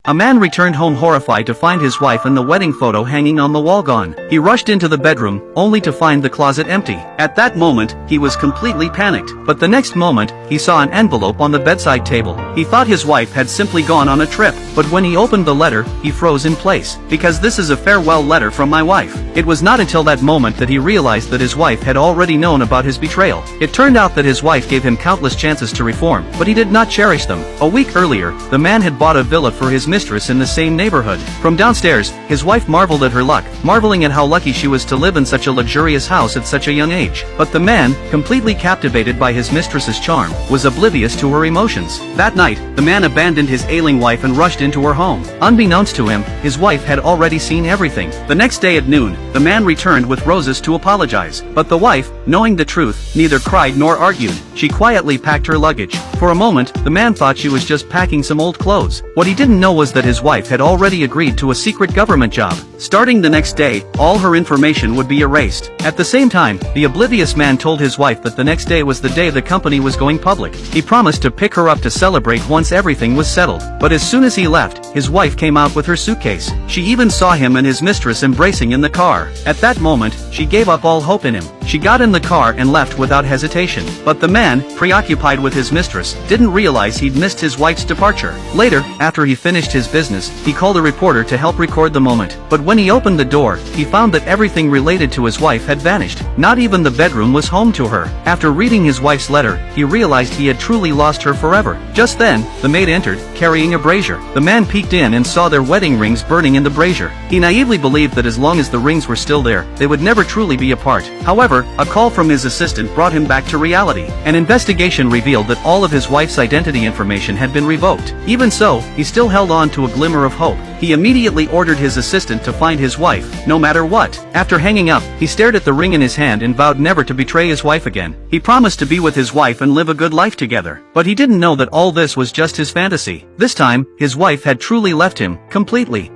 A man returned home horrified to find his wife and the wedding photo hanging on the wall gone. He rushed into the bedroom, only to find the closet empty. At that moment, he was completely panicked. But the next moment, he saw an envelope on the bedside table. He thought his wife had simply gone on a trip. But when he opened the letter, he froze in place. Because this is a farewell letter from my wife. It was not until that moment that he realized that his wife had already known about his betrayal. It turned out that his wife gave him countless chances to reform, but he did not cherish them. A week earlier, the man had bought a villa for his mistress in the same neighborhood. From downstairs, his wife marveled at her luck, marveling at how lucky she was to live in such a luxurious house at such a young age. But the man, completely captivated by his mistress's charm, was oblivious to her emotions. That night, the man abandoned his ailing wife and rushed into her home. Unbeknownst to him, his wife had already seen everything. The next day at noon, the man returned with roses to apologize. But the wife, knowing the truth, neither cried nor argued. She quietly packed her luggage. For a moment, the man thought she was just packing some old clothes. What he didn't know was that his wife had already agreed to a secret government job. Starting the next day, all her information would be erased. At the same time, the oblivious man told his wife that the next day was the day the company was going public. He promised to pick her up to celebrate once everything was settled. But as soon as he left, his wife came out with her suitcase. She even saw him and his mistress embracing in the car. At that moment, she gave up all hope in him. She got in the car and left without hesitation. But the man, preoccupied with his mistress, didn't realize he'd missed his wife's departure. Later, after he finished his business, he called a reporter to help record the moment. But when he opened the door, he found that everything related to his wife had vanished. Not even the bedroom was home to her. After reading his wife's letter, he realized he had truly lost her forever. Just then, the maid entered, carrying a brazier. The man peeked in and saw their wedding rings burning in the brazier. He naively believed that as long as the rings were still there, they would never truly be apart. However, a call from his assistant brought him back to reality. An investigation revealed that all of his wife's identity information had been revoked. Even so, he still held on to a glimmer of hope. He immediately ordered his assistant to find his wife, no matter what. After hanging up, he stared at the ring in his hand and vowed never to betray his wife again. He promised to be with his wife and live a good life together. But he didn't know that all this was just his fantasy. This time, his wife had truly left him, completely.